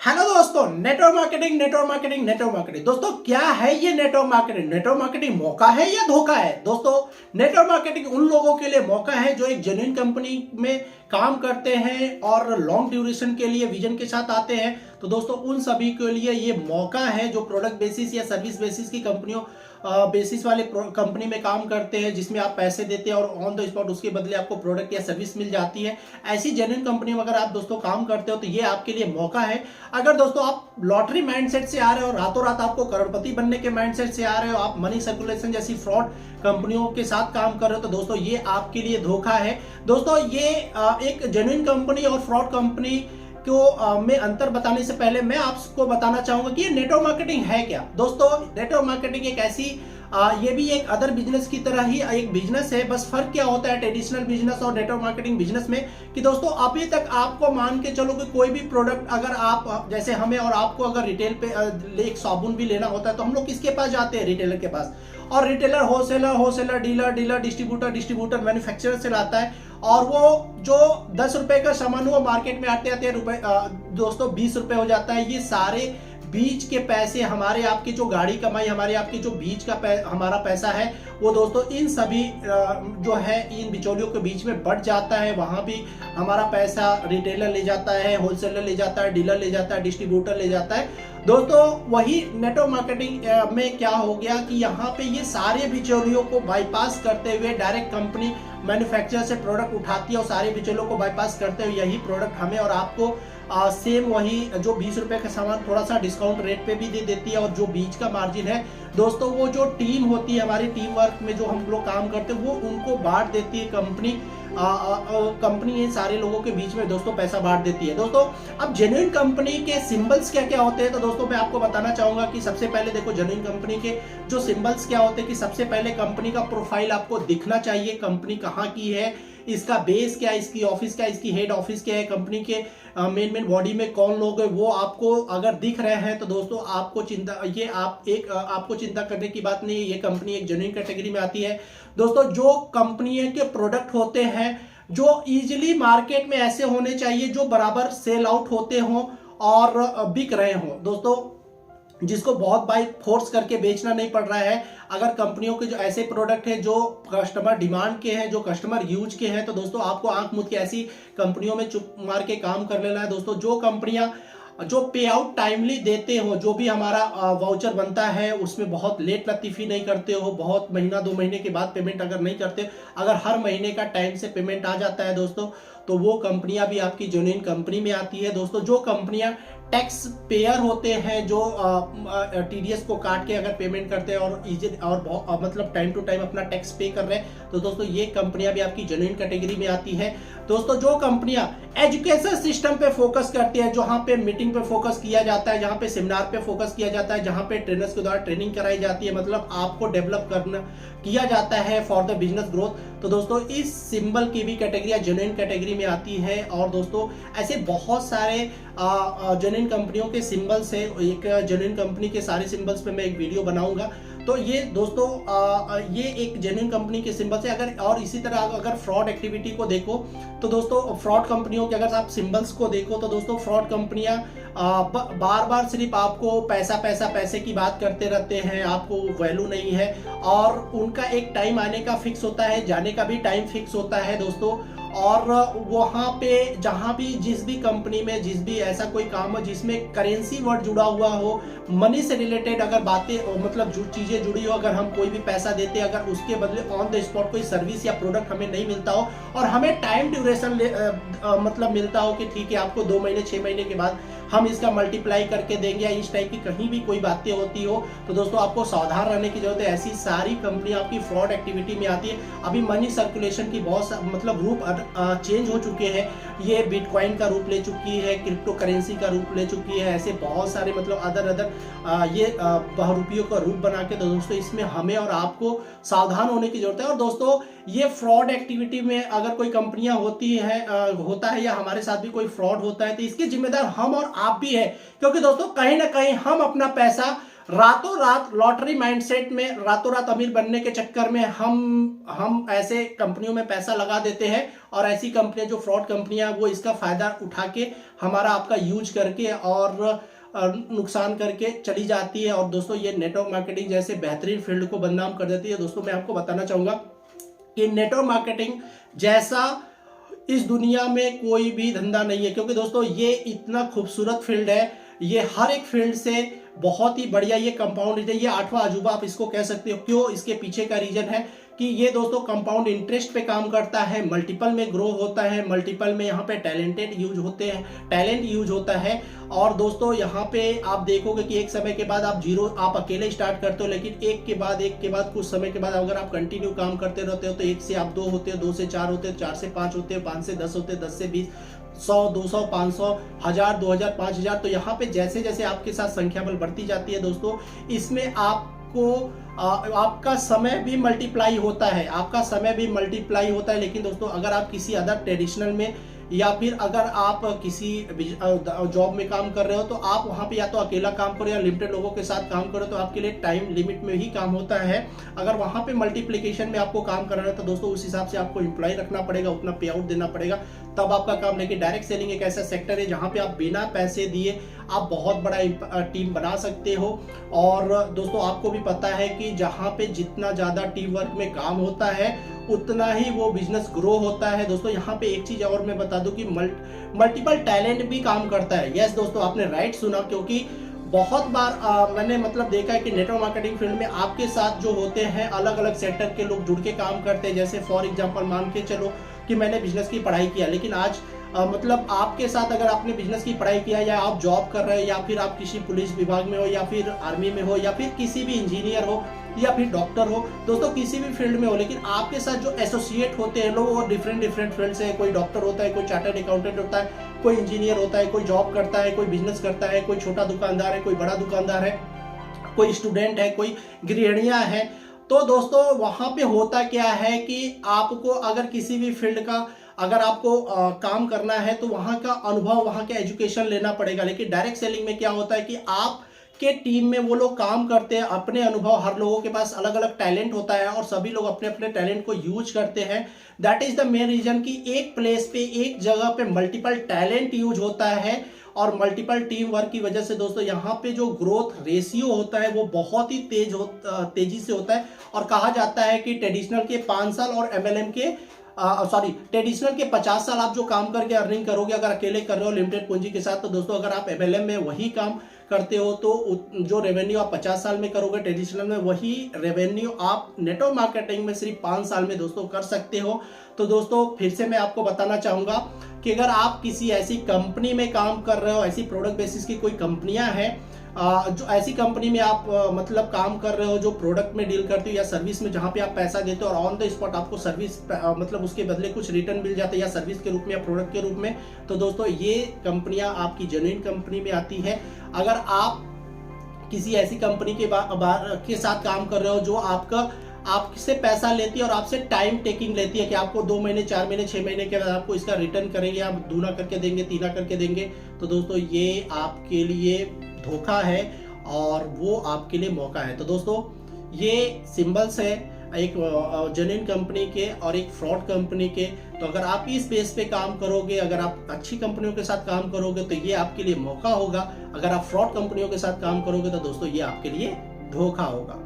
Hello दोस्तों, network marketing दोस्तों, क्या है ये नेटवर्क मार्केटिंग? नेटवर्क मार्केटिंग मौका है या धोखा है? दोस्तों, नेटवर्क मार्केटिंग उन लोगों के लिए मौका है जो एक जेन्युइन कंपनी में काम करते हैं और लॉन्ग ड्यूरेशन के लिए विजन के साथ आते हैं। तो दोस्तों, उन सभी के लिए ये मौका है जो प्रोडक्ट बेसिस या सर्विस बेसिस की कंपनियों बेसिस वाले कंपनी में काम करते हैं, जिसमें आप पैसे देते हैं और ऑन द स्पॉट उसके बदले आपको प्रोडक्ट या सर्विस मिल जाती है। ऐसी जेन्युइन कंपनी में अगर आप दोस्तों काम करते हो तो ये आपके लिए मौका है। अगर दोस्तों आप लॉटरी माइंडसेट से आ रहे हो, रातों रात आपको करोड़पति बनने के माइंडसेट से आ रहे हो, आप मनी सर्कुलेशन जैसी फ्रॉड कंपनियों के साथ काम कर रहे हो, तो दोस्तों ये आपके लिए धोखा है। दोस्तों, ये एक जेन्युइन कंपनी और फ्रॉड कंपनी को में अंतर बताने से पहले मैं आपको बताना चाहूंगा कि ये नेटवर्क मार्केटिंग है क्या। दोस्तों, नेटवर्क मार्केटिंग एक ऐसी ये भी एक अदर बिजनेस की तरह ही एक बिजनेस है। बस फर्क क्या होता है ट्रेडिशनल बिजनेस और नेटवर्क मार्केटिंग बिजनेस में कि दोस्तों अभी तक आपको मान के चलो कि कोई भी प्रोडक्ट अगर आप जैसे हमें और आपको अगर रिटेल पे एक साबुन भी लेना होता है तो हम लोग किसके पास जाते हैं? रिटेलर के पास। और retailer wholesaler dealer distributor manufacturer से लाता है, और वो जो 10 रुपए का सामान वो मार्केट में आते आते रुपए दोस्तों 20 रुपए हो जाता है। ये सारे बीच के पैसे, हमारे आपकी जो गाड़ी कमाई, हमारे आपकी जो बीच का हमारा पैसा है, वो दोस्तों इन सभी जो है इन बिचौलियों के बीच में बढ़ जाता है। वहां भी हमारा पैसा रिटेलर ले जाता है, होलसेलर ले जाता है, डीलर ले जाता है, डिस्ट्रीब्यूटर ले जाता है। दोस्तों, वही नेटवर्क मार्केटिंग में क्या हो गया कि यहाँ पे ये सारे बिचौलियों को बाईपास करते हुए डायरेक्ट कंपनी मैन्युफैक्चरर से प्रोडक्ट उठाती है और सारे बिचौलियों को बाईपास करते हुए यही प्रोडक्ट हमें और आपको सेम वही जो 20 रुपए का सामान थोड़ा सा डिस्काउंट रेट पे भी दे देती है। और जो बीच का मार्जिन है दोस्तों, वो जो टीम होती है हमारी, टीम वर्क में जो हम लोग काम करते हैं, वो उनको बांट देती है कंपनी। कंपनी इन सारे लोगों के बीच में दोस्तों पैसा बांट देती है। दोस्तों, अब जेन्युइन कंपनी के सिंबल्स क्या क्या होते हैं, तो दोस्तों मैं आपको बताना चाहूंगा कि सबसे पहले देखो जेन्युइन कंपनी के जो सिंबल्स क्या होते हैं कि सबसे पहले कंपनी का प्रोफाइल आपको दिखना चाहिए। कंपनी कहाँ की है, इसका बेस क्या है, इसकी ऑफिस क्या है, इसकी हेड ऑफिस क्या है, कंपनी के मेन बॉडी में कौन लोग है, वो आपको अगर दिख रहे हैं तो दोस्तों आपको चिंता करने की बात नहीं है। ये कंपनी एक जेन्युइन कैटेगरी में आती है। दोस्तों, जो कंपनी के प्रोडक्ट होते हैं जो इजीली मार्केट में ऐसे होने चाहिए जो बराबर सेल आउट होते हों और बिक रहे हों। दोस्तों, जिसको बहुत बाई फोर्स करके बेचना नहीं पड़ रहा है। अगर कंपनियों के जो ऐसे प्रोडक्ट हैं जो कस्टमर डिमांड के हैं, जो कस्टमर यूज के हैं, तो दोस्तों आपको आंख मूंद के ऐसी कंपनियों में चुप मार के काम कर लेना है। दोस्तों, जो कंपनियां जो पे आउट टाइमली देते हो, जो भी हमारा वाउचर बनता है उसमें बहुत लेट लतीफी नहीं करते हो, बहुत महीना 2 महीने के बाद पेमेंट अगर नहीं करते, अगर हर महीने का टाइम से पेमेंट आ जाता है दोस्तों, तो वो कंपनियां भी आपकी जेन्युइन कंपनी में आती है। दोस्तों, जो कंपनियां टैक्स पेयर होते हैं, जो टीडीएस को काट के अगर पेमेंट करते हैं और मतलब टाइम टू टाइम अपना टैक्स पे कर रहे हैं, तो दोस्तों ये कंपनियां भी आपकी जेन्युइन कैटेगरी में आती है। दोस्तों, जो कंपनियां एजुकेशन सिस्टम पे फोकस करती है, जहां पे मीटिंग पे फोकस किया जाता है, जहां पे सेमिनार पे फोकस किया जाता है, जहां पे ट्रेनर्स के द्वारा ट्रेनिंग कराई जाती है, मतलब आपको डेवलप करना किया जाता है फॉर द बिजनेस ग्रोथ, तो दोस्तों इस सिंबल की भी कैटेगरी जेन्युइन कैटेगरी में आती है। और दोस्तों, ऐसे बहुत सारे जेन्युइन कंपनियों के सिंबल्स है। एक जेन्युइन कंपनी के सारे सिंबल्स पे मैं एक वीडियो बनाऊंगा। तो ये दोस्तों ये एक जेन्युइन कंपनी के सिंबल्स है। अगर और इसी तरह अगर फ्रॉड एक्टिविटी को देखो तो दोस्तों फ्रॉड कंपनियों के अगर आप सिंबल्स को देखो तो दोस्तों फ्रॉड कंपनियां बार बार सिर्फ आपको पैसे की बात करते रहते हैं, आपको वैल्यू नहीं है, और उनका एक टाइम आने का फिक्स होता है, जाने का भी टाइम फिक्स होता है दोस्तों। और वहां पे जहां भी जिस भी कंपनी में जिस भी ऐसा कोई काम हो जिसमें करेंसी वर्ड जुड़ा हुआ हो, मनी से रिलेटेड अगर बातें मतलब जो चीजें जुड़ी हो, अगर हम कोई भी पैसा देते अगर उसके बदले ऑन द स्पॉट कोई सर्विस या प्रोडक्ट हमें नहीं मिलता हो और हमें टाइम ड्यूरेशन मतलब मिलता हो कि ठीक है आपको 2 महीने 6 महीने के बाद हम इसका मल्टीप्लाई करके देंगे, या इस टाइप की कहीं भी कोई बातें होती हो, तो दोस्तों आपको सावधान रहने की जरूरत है। ऐसी सारी कंपनियां आपकी फ्रॉड एक्टिविटी में आती है। अभी मनी सर्कुलेशन की बहुत मतलब रूप चेंज हो चुके हैं। ये बिटकॉइन का रूप ले चुकी है, क्रिप्टो करेंसी का रूप ले चुकी है, ऐसे बहुत सारे मतलब अदर ये बहुरूपियों का रूप बना के, तो दोस्तों इसमें हमें और आपको सावधान होने की जरूरत है। और दोस्तों, ये फ्रॉड एक्टिविटी में अगर कोई कंपनियां होती है होता है या हमारे साथ भी कोई फ्रॉड होता है, तो इसके जिम्मेदार हम और आप भी है, क्योंकि दोस्तों कहीं ना कहीं हम अपना पैसा रातों रात लॉटरी माइंडसेट में, रातों रात अमीर बनने के चक्कर में हम ऐसे कंपनियों में पैसा लगा देते हैं, और ऐसी कंपनियां जो फ्रॉड कंपनियां, वो इसका फायदा उठा के हमारा आपका यूज करके और नुकसान करके चली जाती है। और दोस्तों ये नेटवर्क मार्केटिंग जैसे बेहतरीन फील्ड को बदनाम कर देती है। दोस्तों मैं आपको बताना चाहूंगा कि नेटवर्क मार्केटिंग जैसा इस दुनिया में कोई भी धंधा नहीं है, क्योंकि दोस्तों ये इतना खूबसूरत फील्ड है, ये हर एक फील्ड से बहुत ही बढ़िया, ये कंपाउंड है, ये आठवां अजूबा आप इसको कह सकते हो। क्यों? इसके पीछे का रीजन है कि ये दोस्तों कंपाउंड इंटरेस्ट पे काम करता है, मल्टीपल में ग्रो होता है, मल्टीपल में यहाँ पे टैलेंट यूज होता है। और दोस्तों यहाँ पे आप देखोगे कि एक समय के बाद आप अकेले स्टार्ट करते हो, लेकिन एक के बाद कुछ समय के बाद अगर आप कंटिन्यू काम करते रहते हो तो 1 से आप 2 होते हो, 2 से 4 होते हो, 4 से 5 होते हो, 5 से 10 होते हो, 10 से 20, 100, 200, 500, 1000, 2000, 5000। तो यहाँ पे जैसे जैसे आपके साथ संख्या बल बढ़ती जाती है दोस्तों, इसमें आपका समय भी मल्टीप्लाई होता है। लेकिन दोस्तों अगर आप किसी अदर ट्रेडिशनल में या फिर अगर आप किसी जॉब में काम कर रहे हो, तो आप वहां पे या तो अकेला काम करो या लिमिटेड लोगों के साथ काम करो, तो आपके लिए टाइम लिमिट में ही काम होता है। अगर वहां पे मल्टीप्लिकेशन में आपको काम करना है तो दोस्तों उस हिसाब से आपको एम्प्लॉय रखना पड़ेगा, उतना पे आउट देना पड़ेगा, तब आपका काम। लेकिन डायरेक्ट सेलिंग एक ऐसा सेक्टर है जहां पे आप बिना पैसे दिए आप बहुत बड़ा टीम बना सकते हो। और दोस्तों आपको भी पता है कि जहां पे जितना ज्यादा टीम वर्क में काम होता है उतना ही वो बिजनेस ग्रो होता है। दोस्तों यहाँ पे एक चीज और मैं बता दूं कि मल्टीपल टैलेंट भी काम करता है। यस दोस्तों, आपने राइट सुना, क्योंकि बहुत बार मैंने देखा है कि नेटवर्क मार्केटिंग फील्ड में आपके साथ जो होते हैं अलग अलग सेक्टर के लोग जुड़ के काम करते हैं। जैसे फॉर एग्जांपल मान के चलो कि मैंने बिजनेस की पढ़ाई किया, लेकिन आज आपके साथ अगर आपने बिजनेस की पढ़ाई किया या आप जॉब कर रहे हो या फिर आप किसी पुलिस विभाग में हो या फिर आर्मी में हो या फिर किसी भी इंजीनियर हो या फिर डॉक्टर हो, दोस्तों किसी भी फील्ड में हो, लेकिन आपके साथ जो एसोसिएट होते हैं लोग वो डिफरेंट फील्ड से, कोई डॉक्टर होता है, कोई चार्टर्ड अकाउंटेंट होता है, कोई इंजीनियर होता है, कोई जॉब करता है, कोई बिजनेस करता है, कोई छोटा दुकानदार है, कोई बड़ा दुकानदार है, कोई स्टूडेंट है, कोई गृहिणियां हैं। तो दोस्तों वहां पे होता क्या है कि आपको अगर किसी भी फील्ड का अगर आपको काम करना है तो वहां का अनुभव, वहां का एजुकेशन लेना पड़ेगा। लेकिन डायरेक्ट सेलिंग में क्या होता है कि आप के टीम में वो लोग काम करते हैं, अपने अनुभव, हर लोगों के पास अलग अलग टैलेंट होता है और सभी लोग अपने अपने टैलेंट को यूज करते हैं। That is the main reason कि एक प्लेस पे, एक जगह पे मल्टीपल टैलेंट यूज होता है और मल्टीपल टीम वर्क की वजह से दोस्तों यहाँ पे जो ग्रोथ रेशियो होता है वो बहुत ही तेजी से होता है। और कहा जाता है कि ट्रेडिशनल के 5 साल और एमएलएम के ट्रेडिशनल के 50 साल आप जो काम करके अर्निंग करोगे अगर अकेले कर रहे हो लिमिटेड पूंजी के साथ, तो दोस्तों अगर आप एमएलएम में वही काम करते हो तो जो रेवेन्यू आप 50 साल में करोगे ट्रेडिशनल में, वही रेवेन्यू आप नेटवर्क मार्केटिंग में सिर्फ 5 साल में दोस्तों कर सकते हो। तो दोस्तों फिर से मैं आपको बताना चाहूंगा कि अगर आप किसी ऐसी कंपनी में काम कर रहे हो, ऐसी प्रोडक्ट बेसिस की कोई कंपनियां हैं जो ऐसी कंपनी में आप काम कर रहे हो जो प्रोडक्ट में डील करती हो या सर्विस में, जहां पे आप पैसा देते हो और ऑन द स्पॉट आपको सर्विस उसके बदले कुछ रिटर्न मिल जाता है या सर्विस के रूप में या प्रोडक्ट के रूप में, तो दोस्तों ये कंपनियां आपकी जेन्युइन कंपनी में आती है। अगर आप किसी ऐसी कंपनी के साथ काम कर रहे हो जो आपसे पैसा लेती है और आपसे टाइम टेकिंग लेती है कि आपको 2 महीने, 4 महीने, 6 महीने के बाद आपको इसका रिटर्न करेंगे, आप दूना करके देंगे, तीना करके देंगे, तो दोस्तों ये आपके लिए धोखा है और वो आपके लिए मौका है। तो दोस्तों ये सिंबल्स है एक जेन्युइन कंपनी के और एक फ्रॉड कंपनी के। तो अगर आप इस बेस पे काम करोगे, अगर आप अच्छी कंपनियों के साथ काम करोगे तो ये आपके लिए मौका होगा, अगर आप फ्रॉड कंपनियों के साथ काम करोगे तो दोस्तों ये आपके लिए धोखा होगा।